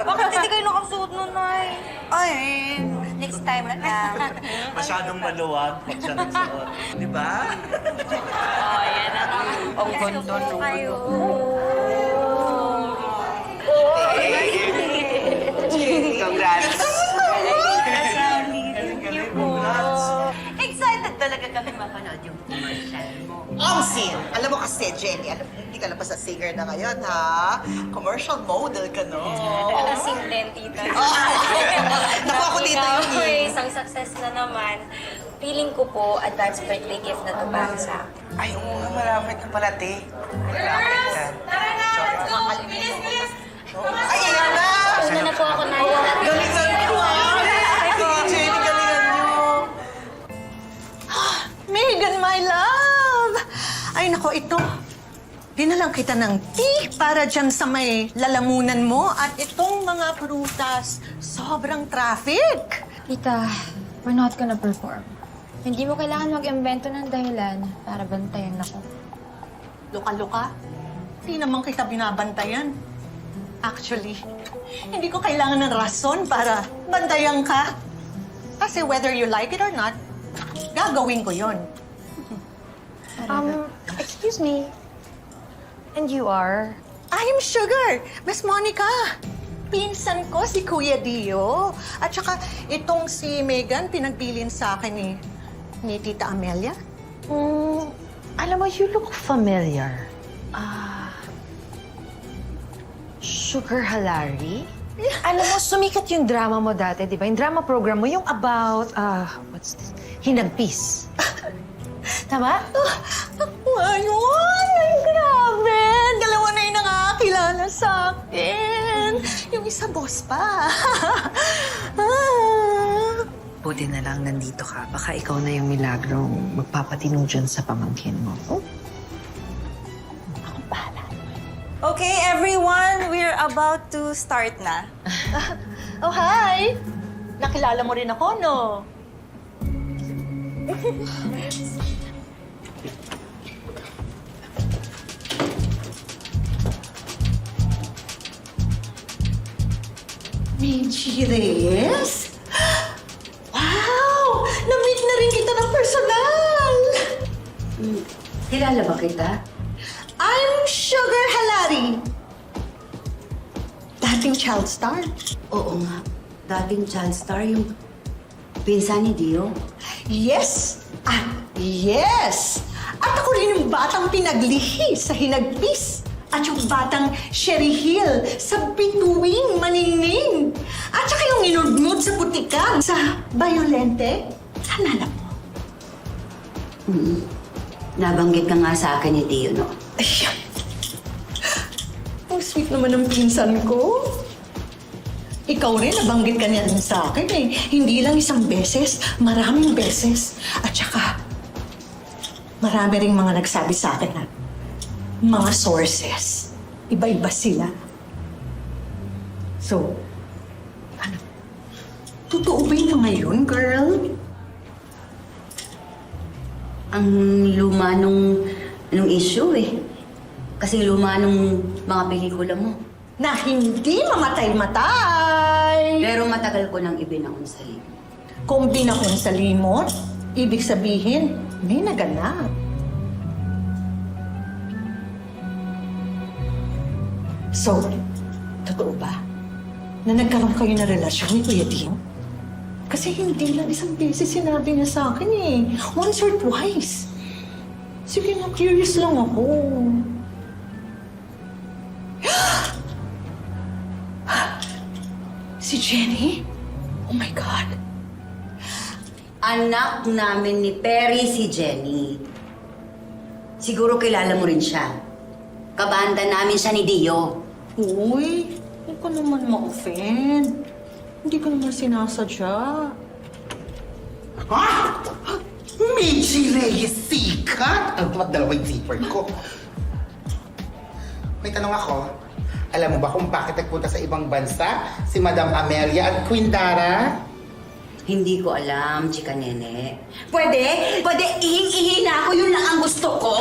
Bakit hindi kayo nakasuot nun, Nay? Ay, next time na lang. Masyadong maluwag pag siya nagsuot. Di ba? Oh, yan na naman. Ang ganda nung kayo. Congrats! Excited talaga kami mapanood yung commercial mo. Omsin! Alam mo kasi, Jenny, hindi ka lang basta singer na ngayon, ha? Commercial model ka, no? Lasing din, tita. Naku, ako dito yun, eh. Isang success na naman. Feeling ko po, advance birthday gift na to para sa akin. Ay, oo nga, malapit ka pala, te. Malapit ka. Ay, iyan na! Una na po ako na yun. Galingan niyo, ha? Jenny, galingan niyo. Megan, my love! Ay, nako, ito. Dinalang kita ng tea para dyan sa may lalamunan mo at itong mga prutas. Sobrang traffic. Tita, we're not gonna perform. Hindi mo kailangan mag-imbento ng dahilan para bantayan ako. Luka-luka. Hindi naman kita binabantayan. Actually, hindi ko kailangan ng rason para bantayan ka. Kasi whether you like it or not, gagawin ko yon. Excuse me. And you are? I'm Sugar, Miss Monica. Pinsan ko si Kuya Dio. At saka itong si Megan, pinagbilin sa akin ni Tita Amelia. Alam mo, you look familiar. Sugar Halari? Alam mo, sumikat yung drama mo dati, di ba? Yung drama program mo, yung about, what's this? Hinagpis. Tama? Ayun! Ay, grabe! Dalawa na yung nakakilala sa akin. Yung isa boss pa. Buti na lang nandito ka. Baka ikaw na yung milagrong magpapatino dyan sa pamangkin mo. Oh? Okay, everyone, we're about to start na. Oh, hi! Nakilala mo rin ako, no? Michi Reyes? Wow! Na-meet na rin kita ng personal! Kilala ba kita? I'm Sugar Halari. Dating child star. Oo nga. Dating child star yung pinsan ni Dio. Yes! At yes! At ako rin yung batang pinaglihi sa hinagpis. At yung batang Sherry Hill sa bituing maningning. At saka yung inudmud sa putikan sa Violente. Alala mo? Nabanggit ka nga sa akin ni Dio, no? Ay, ang sweet naman ng pinsan ko. Ikaw rin, nabanggit ka niya rin sa akin eh. Hindi lang isang beses, maraming beses. At saka, marami ring mga nagsabi sa akin na mga sources. Iba-iba sila. So, ano? Totoo ba yung mga yun, girl? Ang luma nung issue eh. Kasi luma nung mga pelikula mo. Na hindi mamatay-matay! Pero matagal ko nang ibinaon sa iyo. Kung binakon sa limot, ibig sabihin, may naganap. So, totoo ba na nagkaroon kayo na relasyon ni Kuya Dio? Kasi hindi lang isang beses sinabi niya sa akin eh. Once or twice. Sige na, curious lang ako. Si Jenny? Oh my God. Anak namin ni Perry si Jenny. Siguro kilala mo rin siya. Kabanda namin siya ni Dio. Uy, huwag ka naman ma-offend. Hindi ko naman sinasadya. Ha? Michi Reyes, sikat! Ang tumat dalawang zipper ko. May tanong ako. Alam mo ba kung bakit nagpunta sa ibang bansa si Madam Amelia at Queen Dara? Hindi ko alam, chika nene. Pwede? Pwede, ihing-ihi na ako. Yun lang ang gusto ko.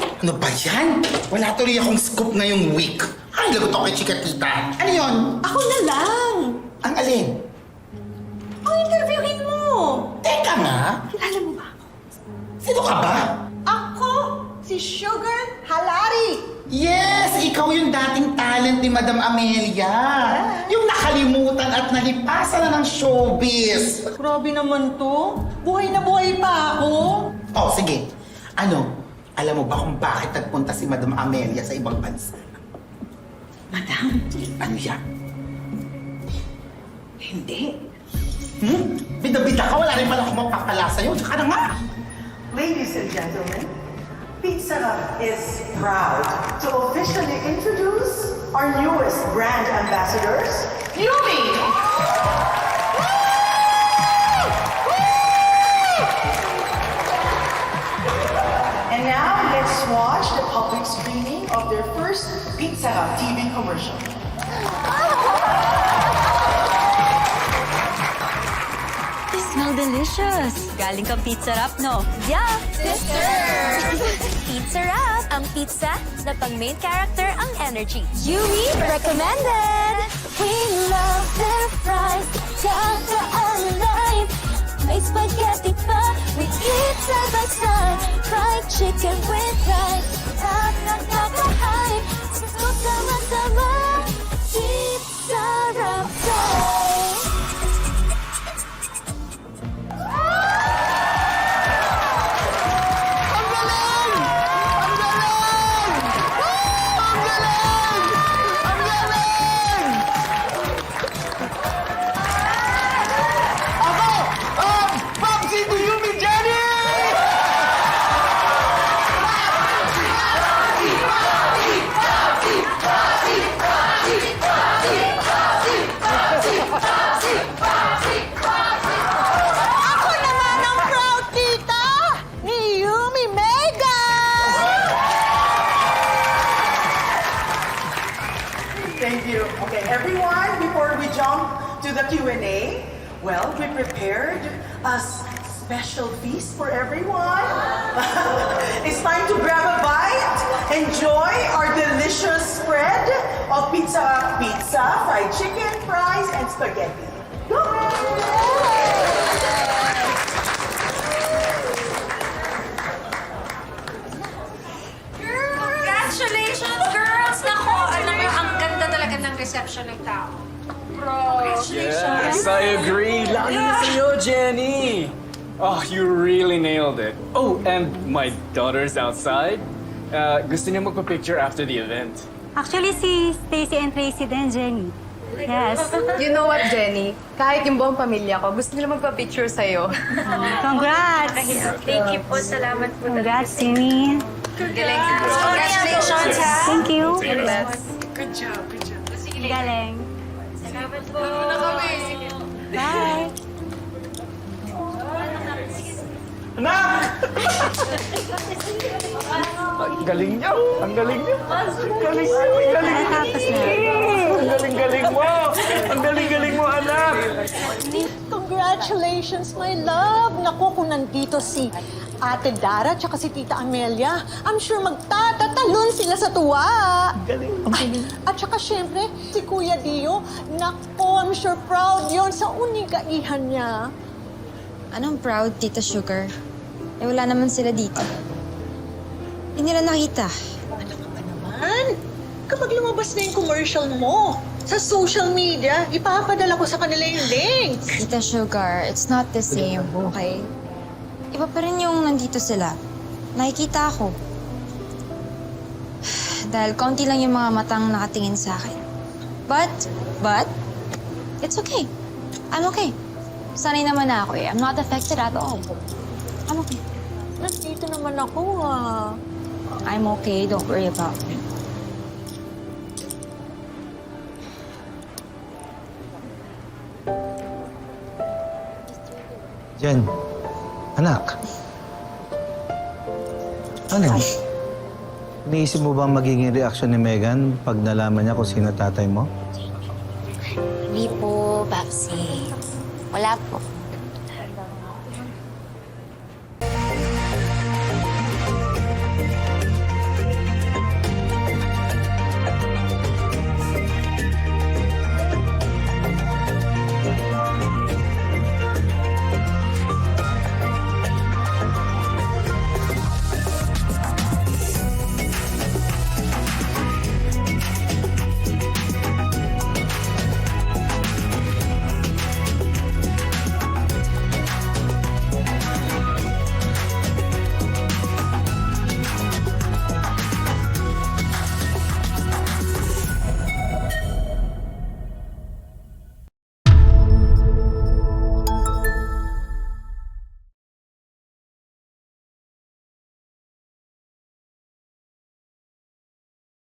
Ano ba yan? Wala tuloy akong scoop ngayong week. Ay, lagot ako kay Chika Tita. Ano yun? Ako na lang. Ang alin? Ang interviewin mo. Teka nga. Kilala mo ba ako? Sino ka ba? Ako, si Sugar Halari. Yes! Ikaw yung dating talent ni Madam Amelia. Yung nakalimutan at nalipasan na ng showbiz. Grabe naman to. Buhay na buhay pa ako. Oh, sige. Ano? Alam mo ba kung bakit nagpunta si Madam Amelia sa ibang bansa? Madam, Ano yan? hindi. Bida-bida ka, wala rin pala akong mapapala sa'yo. Tsaka na nga. Ladies and gentlemen, Pizza Hut is proud to officially introduce our newest brand ambassadors, Yumi! And now let's watch the public screening of their first Pizza Hut TV commercial. Smell delicious. Galing kang Pizza Wrap, no? Yeah, sister! Pizza Wrap, ang pizza na pang main character ang energy. Yumi recommended! We love their fries, Gaga alive. May spaghetti pa, we eat side by side. Fried chicken with rice, nakaka-hype. Ito sama-sama, Pizza Wrap time. Ako naman ang proud tita ni Yumi Mega! Thank you. Okay, everyone, before we jump to the Q&A, well, we prepared a special feast for everyone. It's time to grab a bite. Enjoy our delicious spread of pizza, fried chicken, fries, and spaghetti. Go! Congratulations, girls! Nako, alam mo, ang ganda talaga ng reception ng tao. Yes, I agree. Lalo na sa'yo, Jenny. Oh, you really nailed it. Oh, and my daughter's outside. Gusto niya magpa-picture after the event. Actually, si Stacy and Tracy din, Jenny. Yes. You know what, Jenny? Kahit yung buong pamilya ko, gusto nila magpa-picture sa'yo. Congrats! Thank you po. Salamat po. Congrats, Jenny. Congratulations, ha? Thank you. Good job, good job. Galing. Salamat po. Bye. Anak! Ang galing niya! Ang galing niya! Ang galing niya! Ang galing niya! Ang galing-galing mo! Ang galing-galing mo, anak! Congratulations, my love! Naku, kung nandito si Ate Dara at si Tita Amelia, I'm sure magtatatalon sila sa tuwa. At saka syempre, si Kuya Dio, naku, I'm sure proud yon sa unigaihan niya. Anong proud, Tita Sugar? Eh, wala naman sila dito. Hindi nila nakita. Ano ka ba naman? Kapag lumabas na yung commercial mo sa social media, ipapadala ko sa kanila yung links. Tita Sugar, it's not the same, okay? Iba pa rin yung nandito sila. Nakikita ako. Dahil konti lang yung mga matang nakatingin sa akin. But, it's okay. I'm okay. Sanay naman na ako eh. I'm not affected at all. I'm okay. Nandito naman ako ah. I'm okay. Don't worry about me. Jen, anak. Ano? Iniisip mo ba magiging reaksyon ni Megan pag nalaman niya kung sino tatay mo? Hindi po, Babsi. Wala po.